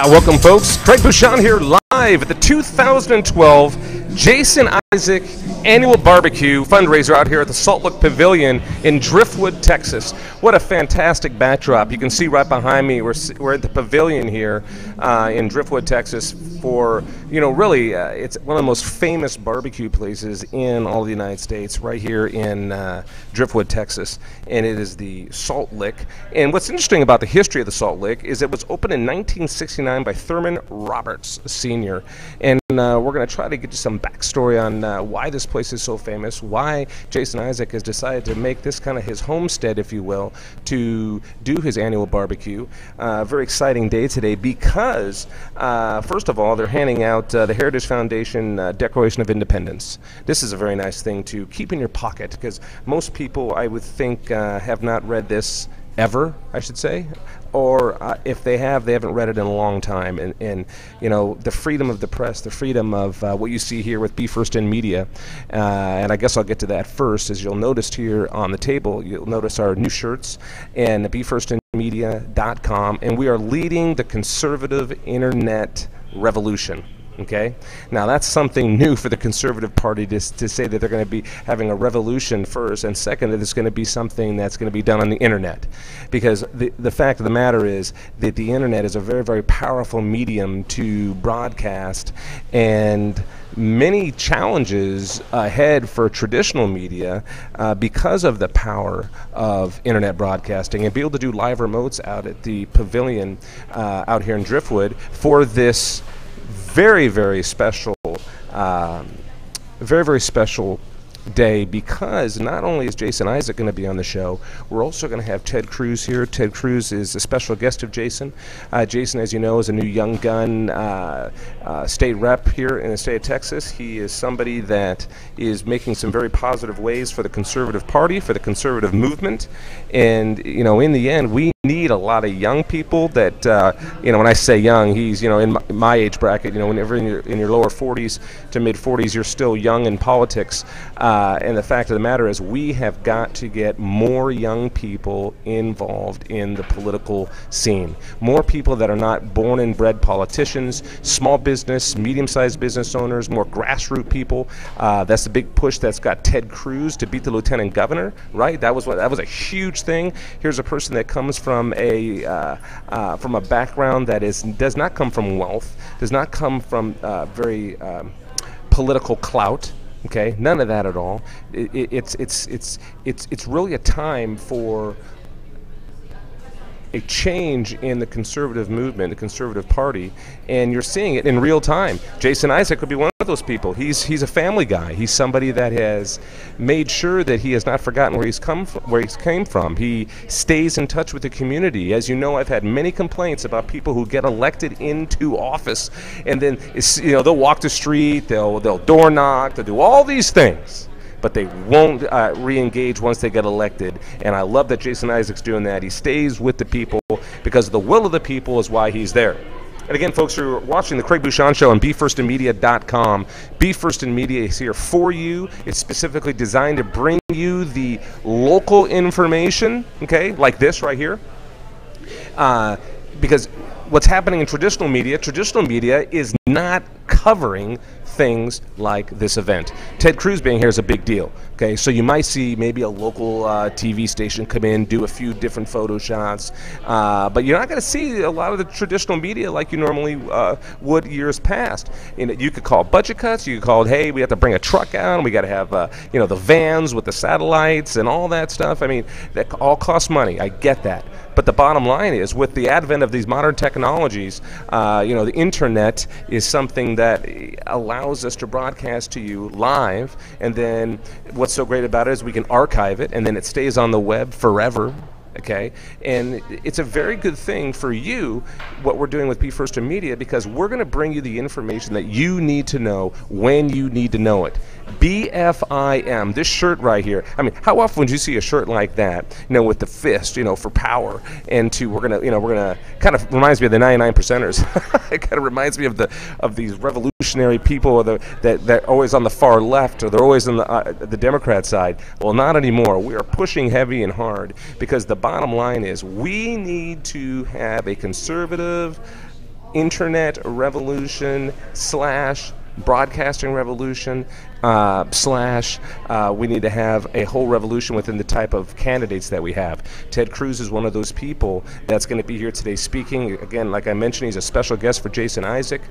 Welcome, folks. Craig Bushon here live at the 2012 Jason Isaac Annual Barbecue fundraiser out here at the Salt Lick Pavilion in Driftwood, Texas. What a fantastic backdrop. You can see right behind me, we're at the pavilion here in Driftwood, Texas for, really, it's one of the most famous barbecue places in all of the United States, right here in Driftwood, Texas. And it is the Salt Lick. And what's interesting about the history of the Salt Lick is it was opened in 1969 by Thurman Roberts Sr. And we're going to try to get you some backstory on why this place is so famous, why Jason Isaac has decided to make this kind of his homestead, if you will, to do his annual barbecue. Very exciting day today because, first of all, they're handing out the Heritage Foundation Declaration of Independence. This is a very nice thing to keep in your pocket because most people, I would think, have not read this ever, I should say, or if they have, they haven't read it in a long time. And the freedom of the press, the freedom of what you see here with Be First in Media, and I guess I'll get to that first. As you'll notice here on the table, you'll notice our new shirts and BeFirstInMedia.com, and we are leading the conservative internet revolution. Okay, now that's something new for the Conservative Party to say that they're going to be having a revolution first, and second, that it's going to be something that's going to be done on the internet, because the fact of the matter is that the internet is a very, very powerful medium to broadcast, and many challenges ahead for traditional media because of the power of internet broadcasting, and be able to do live remotes out at the pavilion out here in Driftwood for this very, very special, very, very special day, because not only is Jason Isaac going to be on the show, we're also going to have Ted Cruz here. Ted Cruz is a special guest of Jason. Jason, as you know, is a new young gun state rep here in the state of Texas. He is somebody that is making some very positive waves for the Conservative Party, for the conservative movement, and in the end, we need a lot of young people that, when I say young, he's, in my age bracket, whenever in your lower 40s to mid 40s, you're still young in politics. And the fact of the matter is we have got to get more young people involved in the political scene. More people that are not born and bred politicians, small business, medium-sized business owners, more grassroots people. That's the big push that's got Ted Cruz to beat the lieutenant governor, right? That was a huge thing. Here's a person that comes from a background that does not come from wealth, does not come from very political clout. Okay, none of that at all. It's really a time for a change in the conservative movement, the Conservative Party, and you're seeing it in real time. Jason Isaac would be one of those people. He's a family guy. He's somebody that has made sure that he has not forgotten where he came from. He stays in touch with the community. As you know, I've had many complaints about people who get elected into office, and then they'll walk the street, they'll door knock, they'll do all these things, but they won't re-engage once they get elected. And I love that Jason Isaac's doing that. He stays with the people because the will of the people is why he's there. And again, folks, you're watching the Craig Bushon Show on BeFirstInMedia.com. Be First in Media is here for you. It's specifically designed to bring you the local information, okay, like this right here. Because what's happening in traditional media is not covering things like this event. Ted Cruz being here is a big deal. Okay, so you might see maybe a local TV station come in, do a few different photo shots, but you're not going to see a lot of the traditional media like you normally would years past. You could call budget cuts. You could call, hey, we have to bring a truck out, and we got to have the vans with the satellites and all that stuff. I mean, that all costs money. I get that. But the bottom line is, with the advent of these modern technologies, the internet is something that allows us to broadcast to you live, and then what's so great about it is we can archive it, and then it stays on the web forever. Okay, and it's a very good thing for you, what we're doing with Be First in Media, because we're going to bring you the information that you need to know when you need to know it. BFIM, this shirt right here. I mean, how often would you see a shirt like that, with the fist, for power, and we're gonna kind of reminds me of the 99 percenters. It kind of reminds me of these revolutionary people that are always on the far left, or they're always on the Democrat side. Well, not anymore. We are pushing heavy and hard, because the bottom line is we need to have a conservative internet revolution slash broadcasting revolution slash we need to have a whole revolution within the type of candidates that we have. Ted Cruz is one of those people that's going to be here today speaking. Again, like I mentioned, he's a special guest for Jason Isaac.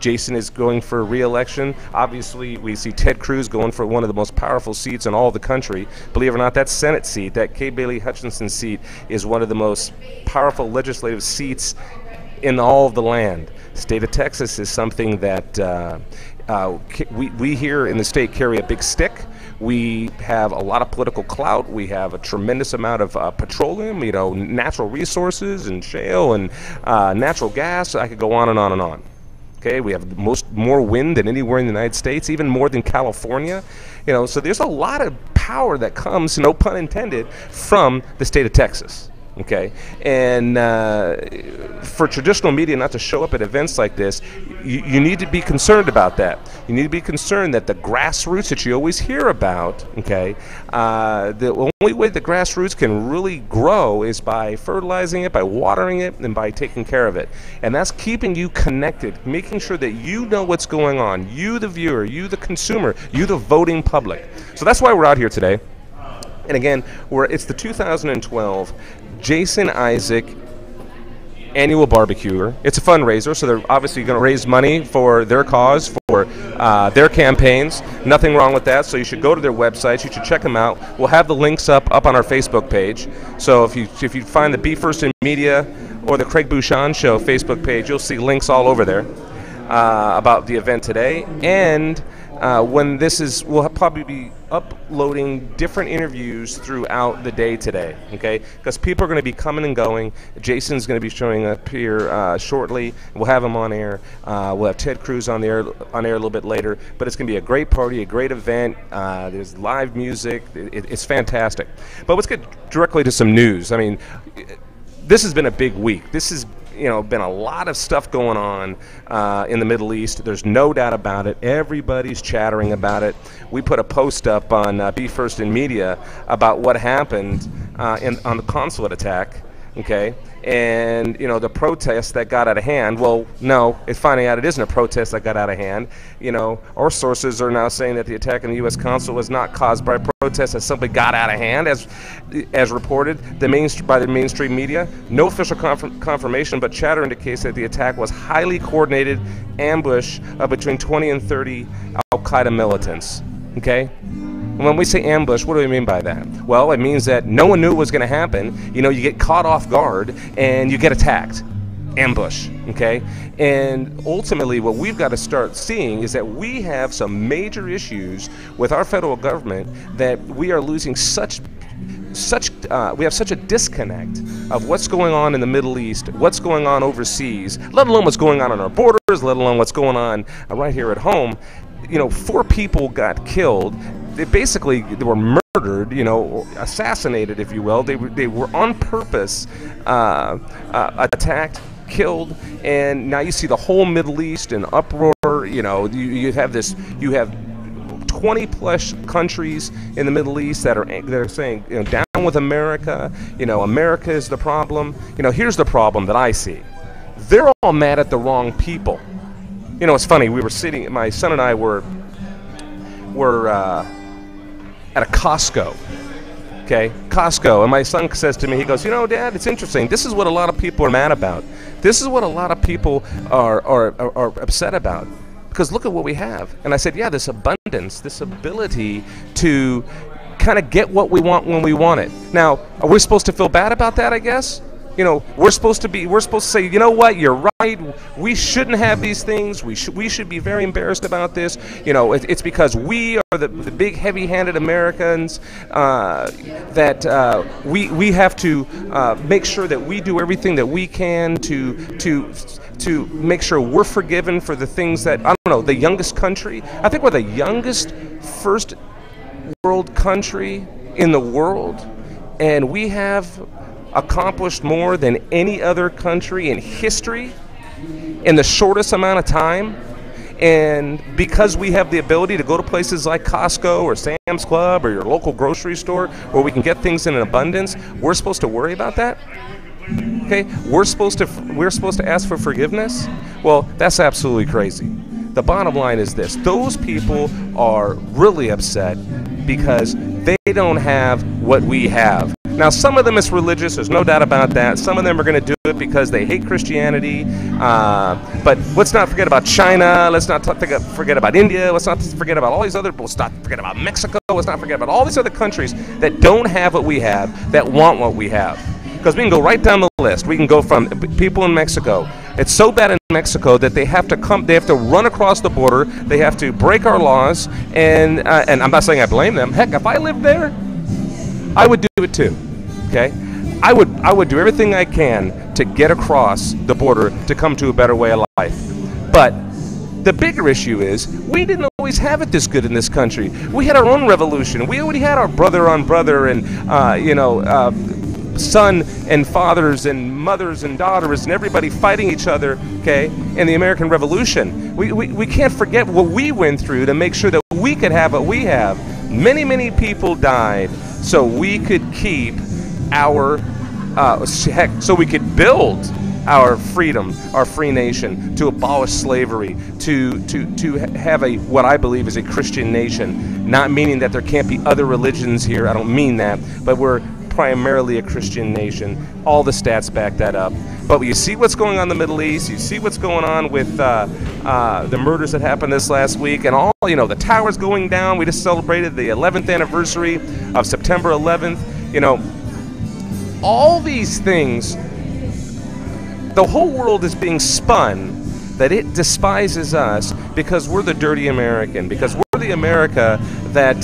Jason is going for re-election. Obviously, we see Ted Cruz going for one of the most powerful seats in all of the country. Believe it or not, that Senate seat, that Kay Bailey Hutchinson seat, is one of the most powerful legislative seats in all of the land. State of Texas is something that we here in the state carry a big stick. We have a lot of political clout. We have a tremendous amount of petroleum, natural resources and shale and natural gas. I could go on and on and on. Okay, we have more wind than anywhere in the United States, even more than California. So there's a lot of power that comes, no pun intended, from the state of Texas. Okay, and for traditional media not to show up at events like this, you need to be concerned about that. You need to be concerned that the grassroots that you always hear about, okay, the only way the grassroots can really grow is by fertilizing it, by watering it, and by taking care of it. And that's keeping you connected, making sure that you know what's going on, you the viewer, you the consumer, you the voting public. So that's why we're out here today. And again, it's the 2012 Jason Isaac annual barbecue. It's a fundraiser, so they're obviously going to raise money for their cause, for their campaigns. Nothing wrong with that, so you should go to their websites. You should check them out. We'll have the links up on our Facebook page. So if you find the Be First in Media or the Craig Bushon Show Facebook page, you'll see links all over there about the event today. And when this is, we'll probably be uploading different interviews throughout the day today, okay? Because people are going to be coming and going. Jason's going to be showing up here shortly. We'll have him on air. We'll have Ted Cruz on air a little bit later. But it's going to be a great party, a great event. There's live music. It's fantastic. But let's get directly to some news. I mean, this has been a big week. This has been a lot of stuff going on in the Middle East. There's no doubt about it. Everybody's chattering about it. We put a post up on Be First in Media about what happened on the consulate attack, okay? And, the protest that got out of hand. Well, no, it's finding out it isn't a protest that got out of hand. Our sources are now saying that the attack on the U.S. consulate was not caused by protests that simply got out of hand, as reported by the mainstream media. No official confirmation, but chatter indicates that the attack was highly coordinated ambush of between 20 and 30 al-Qaeda militants. Okay? When we say ambush, what do we mean by that? Well, it means that no one knew it was going to happen. You get caught off guard and you get attacked. Ambush, okay? And ultimately what we've got to start seeing is that we have some major issues with our federal government, that we are losing we have such a disconnect of what's going on in the Middle East, what's going on overseas, let alone what's going on our borders, let alone what's going on right here at home. 4 people got killed. They were murdered, assassinated, if you will. They were on purpose attacked, killed, and now you see the whole Middle East in uproar. You have 20 plus countries in the Middle East that are saying, down with America. America is the problem. Here's the problem that I see. They're all mad at the wrong people. It's funny. We were sitting. My son and I were at a Costco. Okay, Costco, and my son says to me, he goes, Dad, it's interesting. This is what a lot of people are mad about. This is what a lot of people are upset about. Because look at what we have. And I said, yeah, this abundance, this ability to kind of get what we want when we want it. Now, are we supposed to feel bad about that, I guess? We're supposed to say, you know what, you're right, we shouldn't have these things, we should be very embarrassed about this. It's because we are the big heavy-handed Americans that we have to make sure that we do everything that we can to make sure we're forgiven for the things that, I don't know, the youngest country. I think we're the youngest first world country in the world, and we have accomplished more than any other country in history in the shortest amount of time. And because we have the ability to go to places like Costco or Sam's Club or your local grocery store where we can get things in an abundance, we're supposed to worry about that? Okay, we're supposed to ask for forgiveness. Well, that's absolutely crazy. The bottom line is this: those people are really upset because they don't have what we have. Now, some of them is religious, there's no doubt about that. Some of them are going to do it because they hate Christianity. But let's not forget about China. Let's not forget about India. Let's not forget about all these other, let's not forget about Mexico. Let's not forget about all these other countries that don't have what we have, that want what we have. Because we can go right down the list. We can go from people in Mexico. It's so bad in Mexico that they have to run across the border. They have to break our laws. And I'm not saying I blame them. Heck, if I lived there, I would do it too. Okay, I would do everything I can to get across the border to come to a better way of life. But the bigger issue is we didn't always have it this good in this country. We had our own revolution. We already had our brother on brother and son and fathers and mothers and daughters and everybody fighting each other. Okay, in the American Revolution, we can't forget what we went through to make sure that we could have what we have. Many people died so we could keep our so we could build our freedom, our free nation, to abolish slavery, to have what I believe is a Christian nation. Not meaning that there can't be other religions here. I don't mean that, but we're primarily a Christian nation. All the stats back that up. But you see what's going on in the Middle East. You see what's going on with the murders that happened this last week, and all the towers going down. We just celebrated the 11th anniversary of September 11th. All these things, the whole world is being spun that it despises us because we're the dirty American, because we're the America that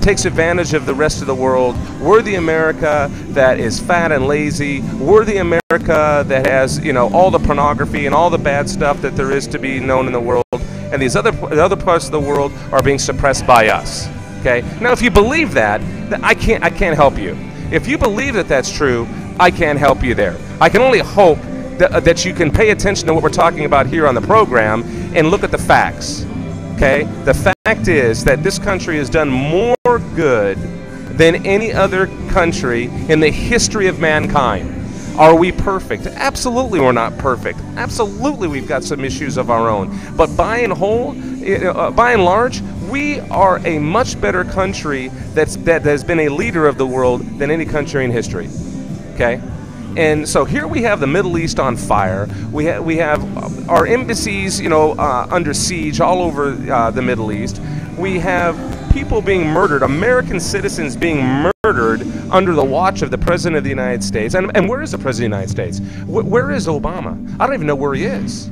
takes advantage of the rest of the world. We're the America that is fat and lazy. We're the America that has, all the pornography and all the bad stuff that there is to be known in the world. And these other parts of the world are being suppressed by us. Okay. Now, if you believe that, I can't help you. If you believe that that's true, I can't help you there. I can only hope that you can pay attention to what we're talking about here on the program and look at the facts. Okay? The fact is that this country has done more good than any other country in the history of mankind. Are we perfect? Absolutely we're not perfect. Absolutely we've got some issues of our own. But by and large, we are a much better country that has been a leader of the world than any country in history. Okay? And so here we have the Middle East on fire. We have our embassies, under siege all over the Middle East. We have people being murdered, American citizens being murdered under the watch of the President of the United States. And where is the President of the United States? Where is Obama? I don't even know where he is.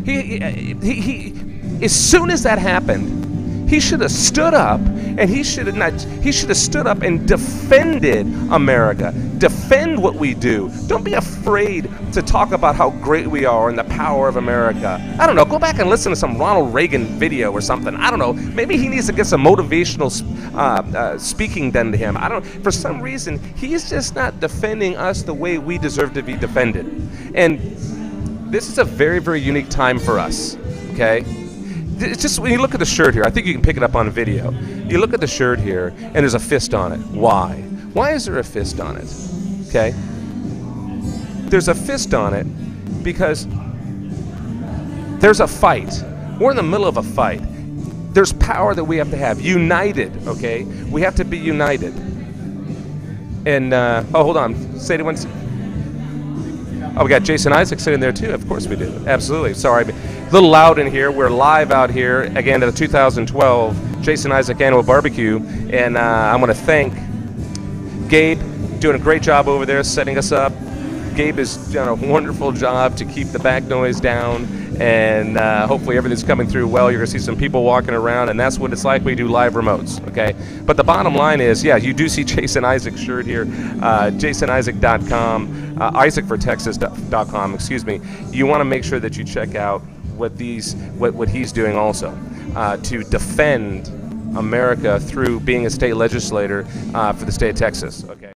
He as soon as that happened, he should have stood up, and he should have stood up and defended America. Defend what we do. Don't be afraid to talk about how great we are and the power of America. I don't know, go back and listen to some Ronald Reagan video or something. I don't know, maybe he needs to get some motivational speaking done to him. For some reason, he's just not defending us the way we deserve to be defended. And this is a very, very unique time for us, okay? It's just, when you look at the shirt here, I think you can pick it up on video. You look at the shirt here, and there's a fist on it. Why? Why is there a fist on it? Okay? There's a fist on it because there's a fight. We're in the middle of a fight. There's power that we have to have. United, okay? We have to be united. And, oh, hold on. Say it once. Oh, we got Jason Isaac sitting there too. Of course we do. Absolutely. Sorry. A little loud in here. We're live out here again at the 2012 Jason Isaac Annual Barbecue. And I want to thank Gabe, doing a great job over there setting us up. Gabe has done a wonderful job to keep the back noise down, and hopefully everything's coming through well. You're going to see some people walking around, and that's what it's like when we do live remotes, okay? But the bottom line is, yeah, you do see Jason Isaac's shirt here, jasonisaac.com, isaacfortexas.com, excuse me. You want to make sure that you check out what he's doing also to defend America through being a state legislator for the state of Texas, okay?